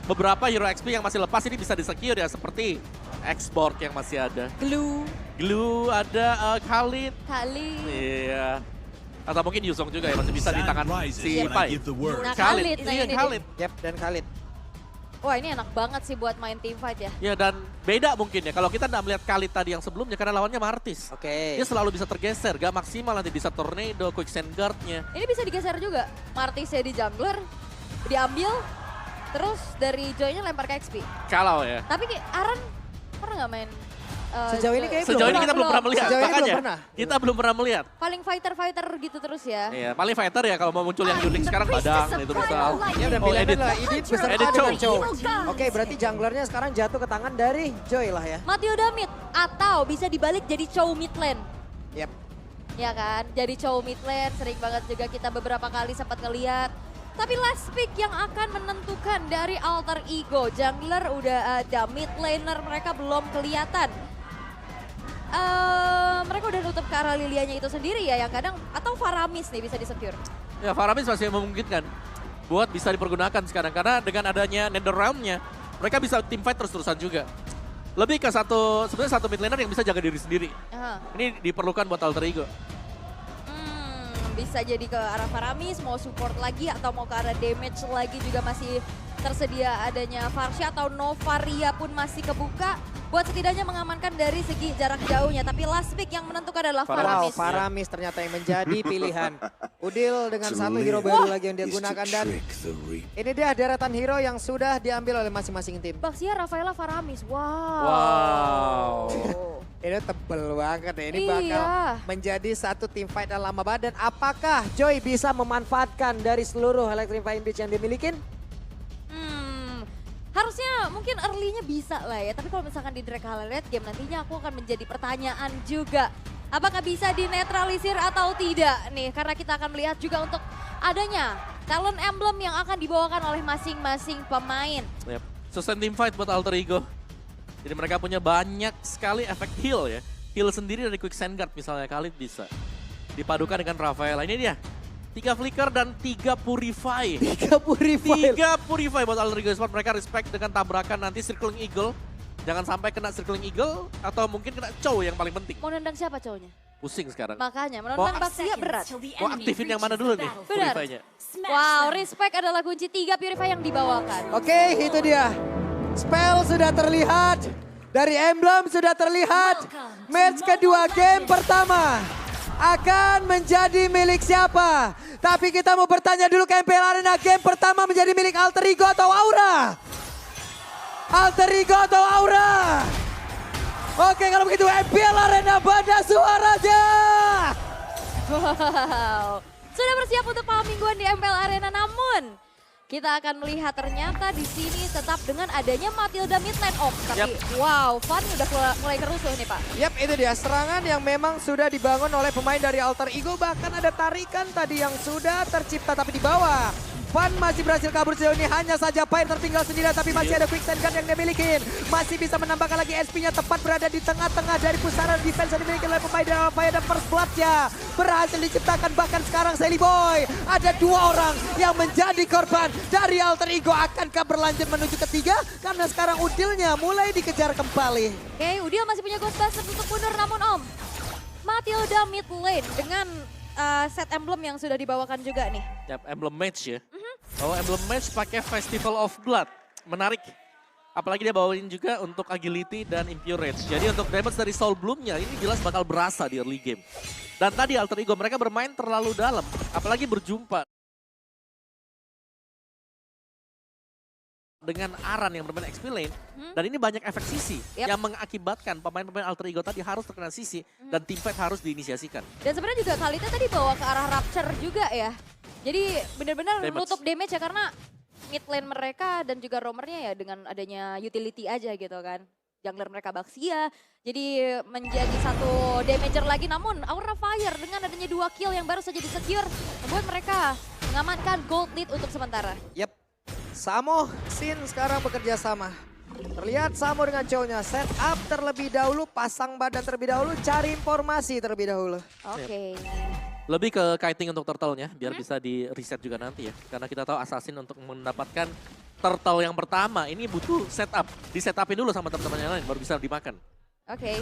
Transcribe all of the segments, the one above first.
beberapa hero XP yang masih lepas ini bisa di-secure ya, seperti Export yang masih ada. Glue ada Khalid. Iya. Atau mungkin Yuzong juga ya, masih bisa di tangan si Pai. Nah, Khalid. nah Iya, ini Khalid. Yap, dan Khalid. Wah ini enak banget sih buat main teamfight ya. Ya dan beda mungkin ya, kalau kita nggak melihat Khalid tadi yang sebelumnya karena lawannya Martis. Oke. Dia selalu bisa tergeser, gak maksimal nanti bisa tornado, quicksand guard-nya. Ini bisa digeser juga. Martisnya di jungler, diambil, terus dari Joy-nya lempar ke XP. Kalau ya. Tapi Aran pernah nggak main? Sejauh ini kayaknya Sejauh ini kita belum pernah melihat, Sejauh ini makanya belum pernah. kita belum pernah melihat. Paling fighter-fighter gitu terus ya. Iya, paling fighter ya kalau mau muncul yang unik sekarang Padang, itu bisa. Ya udah Oh, pilihan edit. lah, Edit beserta Edit dengan Chow. Chow. Oke, berarti junglernya sekarang jatuh ke tangan dari Joy lah ya. Matilda mid atau bisa dibalik jadi Chow mid lane. Yap. Ya kan, jadi Chow mid lane sering banget juga kita beberapa kali sempat ngeliat. Tapi last pick yang akan menentukan dari alter ego. Jungler udah ada, mid laner mereka belum kelihatan. Mereka udah nutup ke arah Lilianya itu sendiri ya yang kadang, atau Faramis nih bisa di-secure. Ya Faramis masih memungkinkan buat bisa dipergunakan sekarang karena dengan adanya Netherrealm-nya mereka bisa teamfight terus-terusan juga. Lebih ke sebenarnya satu mid laner yang bisa jaga diri sendiri. Aha. Ini diperlukan buat alter ego. Bisa jadi ke arah Faramis, mau support lagi atau mau ke arah damage lagi juga masih tersedia adanya Farsha atau Novaria pun masih kebuka. Buat setidaknya mengamankan dari segi jarak jauhnya. Tapi last pick yang menentukan adalah Wow, Faramis. Faramis ternyata yang menjadi pilihan. Udil dengan satu hero baru lagi yang dia gunakan dan ini dia deretan hero yang sudah diambil oleh masing-masing tim. Baxia, Rafaela, Faramis. Wow. Wow. Ini tebel banget ya, ini Iya. bakal menjadi satu team fight yang lama banget. Dan apakah Joy bisa memanfaatkan dari seluruh Electrifying Beach yang dimiliki? Harusnya mungkin early-nya bisa lah ya. Tapi kalau misalkan di drag late game nantinya aku akan menjadi pertanyaan juga. Apakah bisa dinetralisir atau tidak nih? Karena kita akan melihat juga untuk adanya talent emblem yang akan dibawakan oleh masing-masing pemain. Yep. Sustain team fight buat alter ego. Jadi mereka punya banyak sekali efek heal ya. Heal sendiri dari quicksand guard misalnya Khalid bisa. Dipadukan dengan Rafaela. Ini dia. 3 flicker dan 3 purify. 3 purify. 3 purify buat alter ego sport. Mereka respect dengan tabrakan nanti circling eagle. Jangan sampai kena circling eagle atau mungkin kena Chow yang paling penting. Mau nendang siapa cowoknya? Pusing sekarang. Makanya menonton Baxia berat. Mau aktifin yang mana dulu nih Benar. purify-nya? Wow, respect adalah kunci 3 purify yang dibawakan. Oke, itu dia. Spell sudah terlihat. Dari emblem sudah terlihat. Match kedua game pertama akan menjadi milik siapa? Tapi kita mau bertanya dulu ke MPL Arena, game pertama menjadi milik Alter Ego atau Aura? Alter Ego atau Aura? Oke, kalau begitu MPL Arena pada suaranya. Wow, sudah bersiap untuk malam mingguan di MPL Arena, namun kita akan melihat ternyata di sini tetap dengan adanya Matilda Midnight Ops. Tapi wow, Fun udah mulai kerusuh nih Pak. Yap, itu dia serangan yang memang sudah dibangun oleh pemain dari Alter Ego. Bahkan ada tarikan tadi yang sudah tercipta tapi di bawah. Fun masih berhasil kabur sejauh ini, hanya saja Pair tertinggal sendirian tapi masih ada quicksand gun yang dia miliki. Masih bisa menambahkan lagi SP-nya tepat berada di tengah-tengah dari pusaran defense yang dimiliki oleh pemain dari Alpha dan First Blood-nya. Berhasil diciptakan bahkan sekarang Sally Boy. Ada 2 orang yang menjadi korban dari Alter Ego. Akankah berlanjut menuju ketiga? Karena sekarang Udilnya mulai dikejar kembali. Oke, Udil masih punya Ghostbusters untuk mundur, namun Om, Matilda mid lane dengan set emblem yang sudah dibawakan juga nih. Yap, emblem match ya. Oh, emblem match pakai Festival of Blood. Menarik. Apalagi dia bawain juga untuk agility dan impure rage. Jadi untuk damage dari Soul Bloom-nya ini jelas bakal berasa di early game. Dan tadi Alter Ego mereka bermain terlalu dalam. Apalagi berjumpa dengan Aran yang bermain XP lane. Dan ini banyak efek sisi yang mengakibatkan pemain-pemain Alter Ego tadi harus terkena sisi. Dan teamfight harus diinisiasikan. Dan sebenarnya juga Khalidnya tadi bawa ke arah Rapture juga ya. Jadi benar-benar menutup damage ya karena mid lane mereka dan juga roamernya ya dengan adanya utility aja gitu kan. Jungler mereka Baxia, jadi menjadi satu damager lagi. Namun Aura Fire dengan adanya 2 kill yang baru saja di-secure membuat mereka mengamankan gold lead untuk sementara. Yap, Samo, Sin sekarang bekerja sama. Terlihat Samo dengan cowoknya set up terlebih dahulu, pasang badan terlebih dahulu, cari informasi terlebih dahulu. Oke. Lebih ke kiting untuk turtle-nya biar bisa di reset juga nanti ya. Karena kita tahu assassin untuk mendapatkan turtle yang pertama ini butuh setup. Di setupin dulu sama teman-teman yang lain baru bisa dimakan. Oke,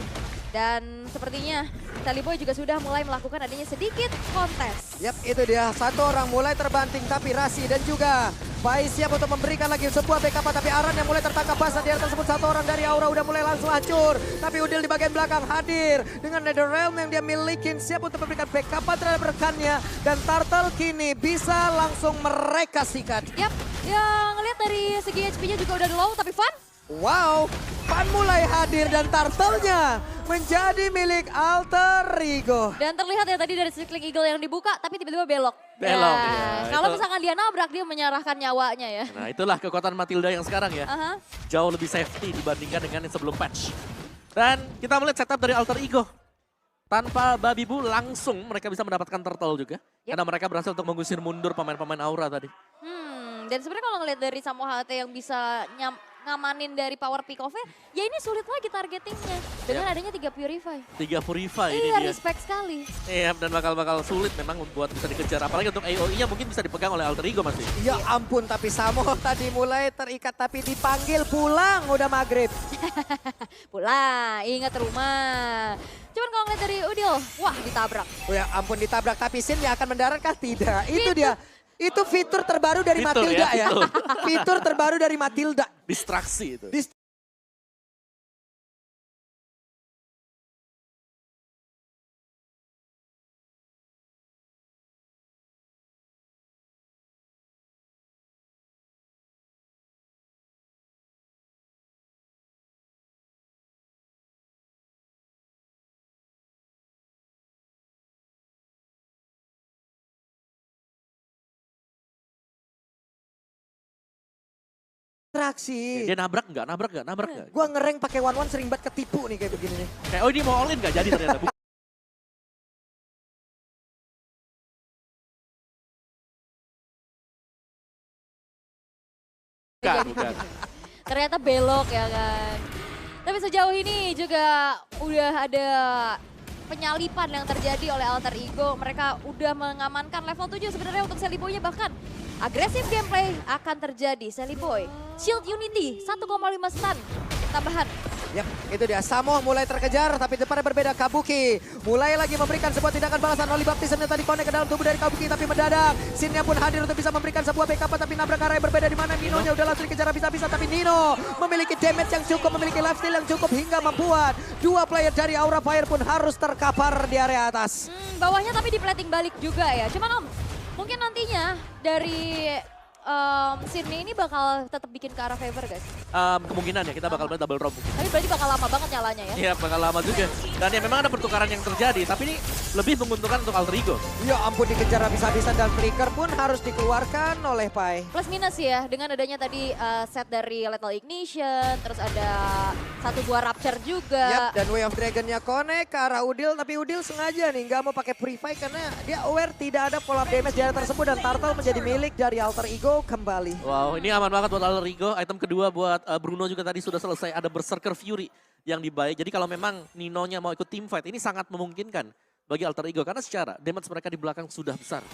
dan sepertinya Saliboy juga sudah mulai melakukan adanya sedikit kontes. Yap, itu dia. Satu orang mulai terbanting, tapi Rasi dan juga Pai siap untuk memberikan lagi sebuah backup, tapi Aran yang mulai tertangkap basah di atas tersebut. Satu orang dari Aura udah mulai langsung hancur. Tapi Udil di bagian belakang hadir dengan Netherrealm yang dia milikin, siap untuk memberikan backup terhadap rekannya. Dan Turtle kini bisa langsung mereka sikat. Yap, yang ngeliat dari segi HP-nya juga udah low, tapi Fun. Wow, Pan mulai hadir dan Turtle-nya menjadi milik Alter Ego. Dan terlihat ya tadi dari Cycling Eagle yang dibuka, tapi tiba-tiba belok. Belok, Ya, ya, kalau itu. misalkan dia nabrak, dia menyerahkan nyawanya ya. Nah itulah kekuatan Matilda yang sekarang ya. Aha. Jauh lebih safety dibandingkan dengan yang sebelum patch. Dan kita melihat setup dari Alter Ego. Tanpa Babi Bu langsung mereka bisa mendapatkan turtle juga. Yep. Karena mereka berhasil untuk mengusir mundur pemain-pemain Aura tadi. Dan sebenarnya kalau ngeliat dari Samoa HT yang bisa ngamanin dari power pick off-nya, ya ini sulit lagi targetingnya. Dengan adanya 3 Purify. 3 Purify ini Iya, dia. respect sekali. Iya, dan bakal sulit memang buat bisa dikejar. Apalagi untuk AOE-nya mungkin bisa dipegang oleh Alter Ego masih. Ya ampun, tapi Samo tadi mulai terikat, tapi dipanggil pulang udah maghrib. Pulang, ingat rumah. Cuman kalau ngeliat dari Udil, wah ditabrak. Oh ya ampun, ditabrak, tapi Sin yang akan mendarat kah? Tidak, itu dia. Itu fitur terbaru dari Fitur Matilda ya, ya. fitur. Fitur terbaru dari Matilda. Distraksi itu. Distraksi. Dia nabrak nggak? Nabrak nggak? Gua ngereng pakai one-one sering banget ketipu nih kayak begini nih. Kayak oh ini mau all in nggak jadi ternyata. Bukan. Ternyata belok ya kan. Tapi sejauh ini juga udah ada penyalipan yang terjadi oleh Alter Ego. Mereka udah mengamankan level 7 sebenarnya untuk Saliboy-nya, bahkan agresif gameplay akan terjadi. Saliboy, Shield Unity 1,5 stun tambahan. Yap, itu dia. Samo mulai terkejar, tapi depannya berbeda. Kabuki mulai lagi memberikan sebuah tindakan balasan. Oli Baptism tadi connect ke dalam tubuh dari Kabuki, tapi mendadak Sinnya pun hadir untuk bisa memberikan sebuah backup, tapi nabrak arah yang berbeda di mana Nino-nya udah langsung dikejar habis-habisan, tapi Nino memiliki damage yang cukup, memiliki lifesteal yang cukup hingga membuat dua player dari Aura Fire pun harus terkapar di area atas. Bawahnya tapi di plating balik juga ya. Cuman Om, mungkin nantinya dari Sydney ini bakal tetap bikin ke arah favor guys. Kemungkinan ya kita bakal double rob. Tapi berarti bakal lama banget nyalanya ya. Iya bakal lama juga. Dan ya memang ada pertukaran yang terjadi, tapi ini lebih menguntungkan untuk Alter Ego. Ya ampun, dikejar habis-habisan dan flicker pun harus dikeluarkan oleh Pai. Plus minus ya, dengan adanya tadi set dari Lethal Ignition, terus ada satu buah Rapture juga. Yap, dan Way of Dragon-nya connect ke arah Udil, tapi Udil sengaja nih nggak mau pakai Purify karena dia aware tidak ada follow up damage di area tersebut, dan Turtle menjadi milik dari Alter Ego kembali. Wow, ini aman banget buat Alter Ego. Item kedua buat Bruno juga tadi sudah selesai, ada Berserker Fury yang dibayar. Jadi kalau memang Nino-nya mau ikut team fight, ini sangat memungkinkan bagi Alter Ego karena secara damage mereka di belakang sudah besar.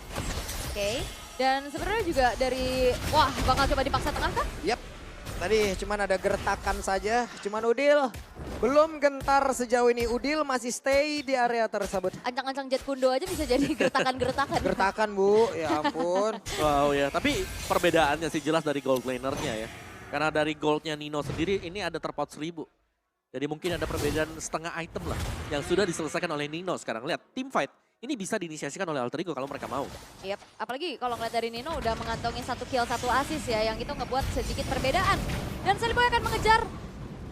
Oke, dan sebenarnya juga dari, wah bakal coba dipaksa tengah kah? Yap, tadi cuman ada gertakan saja, cuman Udil belum gentar sejauh ini. Udil masih stay di area tersebut. Ancang-ancang Jet Kundo aja bisa jadi gertakan-gertakan. Gertakan Bu, ya ampun. Wow ya, tapi perbedaannya sih jelas dari gold laner-nya ya. Karena dari goldnya Nino sendiri ini ada terpaut 1000. Jadi mungkin ada perbedaan setengah item lah yang sudah diselesaikan oleh Nino sekarang. Lihat, team fight ini bisa diinisiasikan oleh Alter Ego kalau mereka mau. Yap, apalagi kalau ngeliat dari Nino udah mengantongi 1 kill 1 assist ya, yang itu ngebuat sedikit perbedaan. Dan Saliboy akan mengejar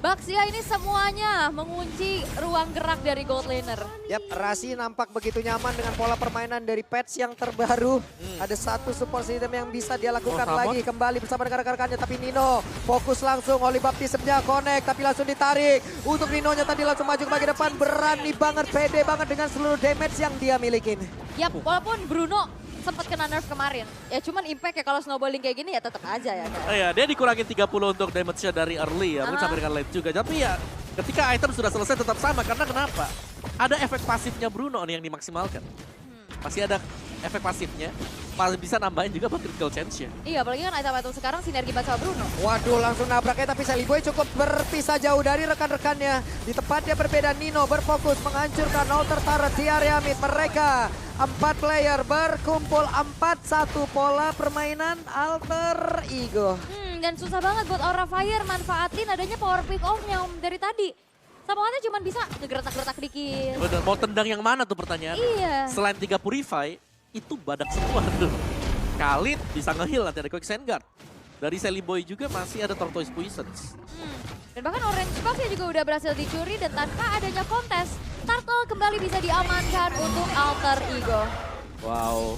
Baxia ini semuanya mengunci ruang gerak dari gold laner. Yap, Rasi nampak begitu nyaman dengan pola permainan dari patch yang terbaru. Ada satu support system yang bisa dia lakukan lagi kembali bersama dengan rekan-rekannya. Tapi Nino fokus langsung, Oli Baptism-nya connect tapi langsung ditarik. Untuk Nino-nya tadi langsung maju ke bagian depan, berani banget, pede banget dengan seluruh damage yang dia milikin. Yap, walaupun Bruno sempat kena nerf kemarin. Ya cuman impact ya kalau snowballing kayak gini ya tetap aja ya. Oh iya, dia dikurangin 30 untuk damage-nya dari early ya, mungkin sampai dengan late juga. Tapi ya ketika item sudah selesai tetap sama, karena kenapa? Ada efek pasifnya Bruno nih yang dimaksimalkan. Masih ada efek pasifnya, masih bisa nambahin juga buat critical chance-nya. Iya, apalagi kan item-item sekarang sinergi banget sama Bruno. Waduh, langsung nabraknya tapi Sally Boy cukup berpisah jauh dari rekan-rekannya. Di tempatnya berbeda, Nino berfokus menghancurkan altar turret di area mid. Mereka 4 player berkumpul 4-1 pola permainan Alter Ego. Dan susah banget buat Aura Fire manfaatin adanya power pick off-nya dari tadi. Samoanya cuma bisa ngegertak-gertak dikit. Bener, mau tendang yang mana tuh pertanyaan? Iya. Selain 3 Purify, itu badak semua tuh. Khalid bisa nge-heal nanti ada Quicksand Guard. Dari Sally Boy juga masih ada Tortoise Poisons. Dan bahkan Orange Box-nya juga udah berhasil dicuri dan tanpa adanya kontes, Turtle kembali bisa diamankan untuk Alter Ego. Wow.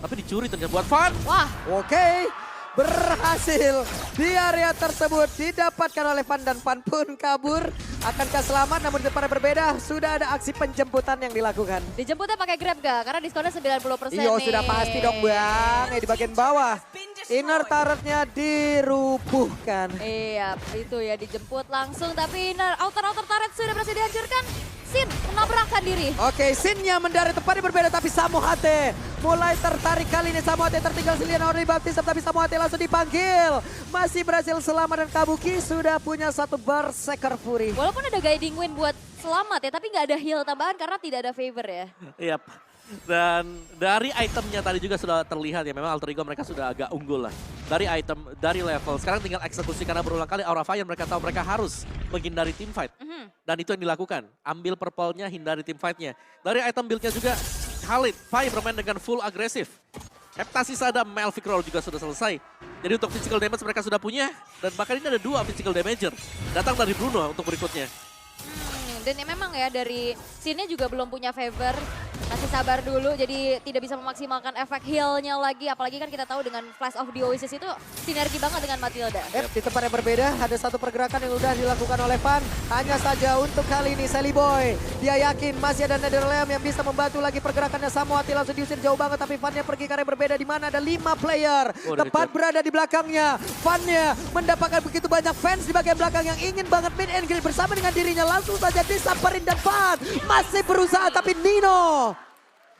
Tapi dicuri ternyata buat Fan. Wah, Oke, berhasil di area tersebut didapatkan oleh Fan dan Fan pun kabur. Akankah selamat? Namun di depan berbeda sudah ada aksi penjemputan yang dilakukan. dijemputnya pakai Grab gak? Karena diskonnya 90% Iyo nih. sudah pasti dong bang, di bagian bawah. Inner turretnya dirubuhkan. Iya, itu ya dijemput langsung. Tapi outer turret sudah berhasil dihancurkan. Sin menabrakkan diri. Oke, Sinnya mendarat tempatnya berbeda tapi Samohate mulai tertarik kali ini. Samohate tertinggal sendirian oleh Baptism tapi Samohate langsung dipanggil. Masih berhasil selamat dan Kabuki sudah punya 1 Berserker Fury. Walaupun ada guiding wind buat selamat ya, tapi nggak ada heal tambahan karena tidak ada favor ya. Yap. Dan dari itemnya tadi juga sudah terlihat ya, memang Alter Ego mereka sudah agak unggul lah. Dari item, dari level, sekarang tinggal eksekusi karena berulang kali Aura Fire mereka tahu mereka harus menghindari team fight. Dan itu yang dilakukan, ambil purple-nya, hindari team fight-nya. Dari item build-nya juga, Khalid, Fai bermain dengan full agresif. Heptasis ada, Melvic Roll juga sudah selesai. Jadi untuk physical damage mereka sudah punya, dan bahkan ini ada 2 physical damager. Datang dari Bruno untuk berikutnya. Dan ya memang ya dari scene-nya juga belum punya favor. Masih sabar dulu, jadi tidak bisa memaksimalkan efek heal-nya lagi. Apalagi kan kita tahu dengan Flash of the Oasis itu sinergi banget dengan Matilda. Di tempat yang berbeda ada 1 pergerakan yang sudah dilakukan oleh Fan. Hanya saja untuk kali ini Sally Boy. Dia yakin masih ada Netherrealm yang bisa membantu lagi pergerakannya. Samohati langsung diusir jauh banget tapi Fan-nya pergi ke area berbeda di mana ada 5 player. Tepat berada di belakangnya. Fan-nya mendapatkan begitu banyak fans di bagian belakang yang ingin banget mid engage bersama dengan dirinya. Langsung saja disamperin dan Fan masih berusaha tapi Nino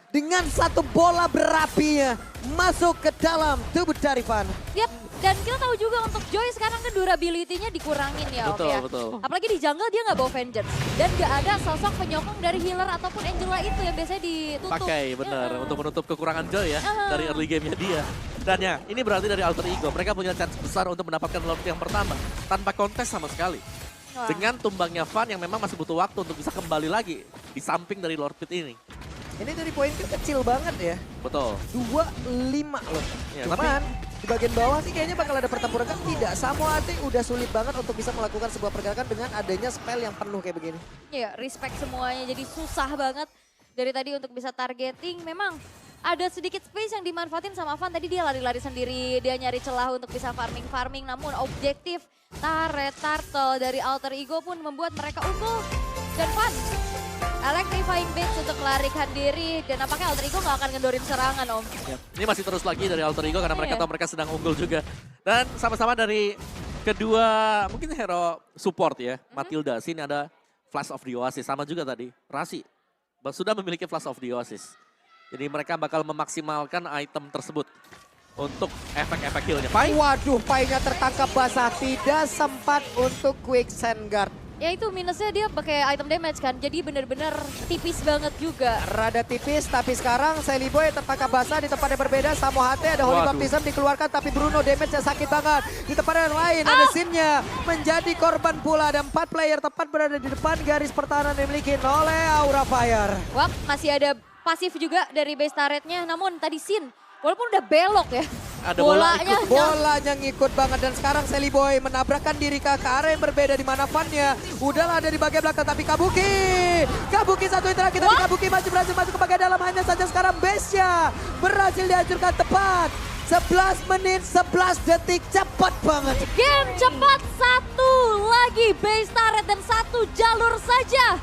dengan 1 bola berapinya masuk ke dalam tubuh dari Fan. Yap, dan kita tahu juga untuk Joy sekarang kan durability-nya dikurangin ya Om Betul, ya. betul. Apalagi di jungle dia nggak bawa Vengeance. Dan nggak ada sosok penyokong dari healer ataupun Angela itu yang biasanya ditutup. Pakai, bener, untuk menutup kekurangan Joy ya, dari early game-nya dia. Dan ya, ini berarti dari Alter Ego, mereka punya chance besar untuk mendapatkan Lord yang pertama, tanpa kontes sama sekali. Wah. Dengan tumbangnya Fan yang memang masih butuh waktu untuk bisa kembali lagi di samping dari Lord Pit ini. Ini dari poin kecil banget ya. Betul. 2-5 loh. Ya, Cuman di bagian bawah sih kayaknya bakal ada pertempuran kan tidak. Samohate udah sulit banget untuk bisa melakukan sebuah pergerakan dengan adanya spell yang penuh kayak begini. Iya, respect semuanya. Jadi susah banget dari tadi untuk bisa targeting. Memang ada sedikit space yang dimanfaatin sama Fan. Tadi dia lari-lari sendiri, dia nyari celah untuk bisa farming-farming. Namun objektif Turtle dari Alter Ego pun membuat mereka unggul. Dan Fan Electrifying Blades untuk melarikan diri. Dan nampaknya Alter Ego nggak akan ngendorin serangan Om. Ya, ini masih terus lagi dari Alter Ego karena mereka tahu mereka sedang unggul juga. Dan sama-sama dari kedua mungkin hero support ya. Matilda, sini ada Flash of the Oasis. Sama juga tadi, Rasi sudah memiliki Flash of the Oasis. Jadi mereka bakal memaksimalkan item tersebut untuk efek-efek heal-nya. Pai? Waduh, Pai-nya tertangkap basah. Tidak sempat untuk Quicksand Guard. Ya itu minusnya dia pakai item damage kan. Jadi bener-bener tipis banget juga. Rada tipis, tapi sekarang Sally Boy tertangkap basah di tempat yang berbeda. Samohate ada Holy Baptism dikeluarkan, tapi Bruno damage-nya sakit banget. Di tempat yang lain ada Sin-nya menjadi korban pula. Ada 4 player tepat berada di depan garis pertahanan yang dimiliki oleh Aura Fire. Wah, masih ada pasif juga dari base turret-nya. Namun tadi Sin, walaupun udah belok ya. Ada Bolanya ngikut banget dan sekarang Sally Boy menabrakkan diri ke arah yang berbeda di mana Fan-nya udahlah ada di bagian belakang tapi Kabuki satu interaksi tapi Kabuki masih berhasil masuk ke bagian dalam hanya saja sekarang base-nya berhasil dihancurkan tepat 11 menit 11 detik cepat banget. Game cepat, 1 lagi base turret dan 1 jalur saja.